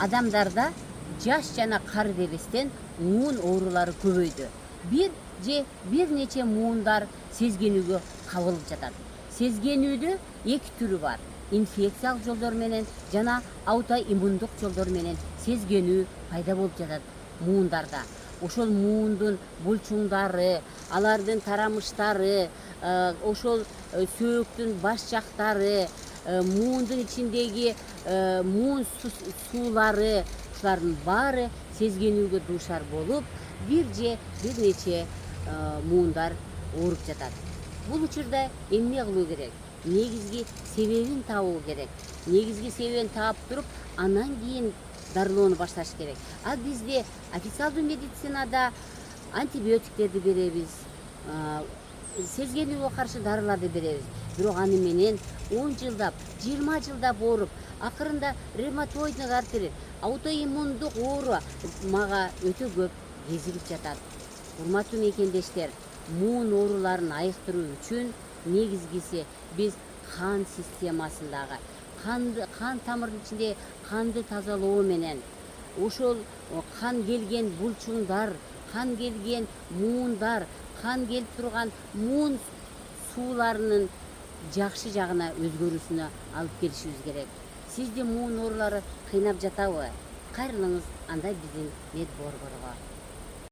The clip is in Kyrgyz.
адамдарда жаш жана кар беристен муун оорулары көбөйдү. Бир нече муундар сезгенүүгө кабылып жатат. Сезгенүүдө эки түрү бар. Инфекциялык жолдор менен жана аутоиммундук жолдор менен сезгенүү пайда болуп жатат муундарда. Ошол муундун булчуңдары, алардын тарамыштары, ошол сөөктүн баш жактары, муундун ичиндеги муун суулары, ушулардын баары сезгенүүгө дуушар болуп, бир нече муундар ооруп жатат. Бул учурда эмне кылуу керек? Негизги себебин табуу керек. Негизги себебин таап туруп, анан кийин дарылоону башташ керек. Ал бизде официалдуу медицинада антибиотиктерди беребиз, сезгенүүгө каршы дарыларды беребиз. Бирок аны менен 10 жылдап, 20 жылдап ооруп, акырында ревматоидный артрит, аутоиммундук оору мага өтө көп кезигип жатат. Урматтуу мекендештер, муун ооруларын айыктыруу үчүн негизгиси биз кан системасындагы кан тамырдын ичинде канды тазалоо менен ошол кан келген булчуңдар, кан келген муундар, кан келип турган муун сууларынын жакшы жагына өзгөрүүсүнө алып келишибиз керек. Сизди муун оорулары кыйнап жатабы? Кайрылыңыз анда биздин мед борборго.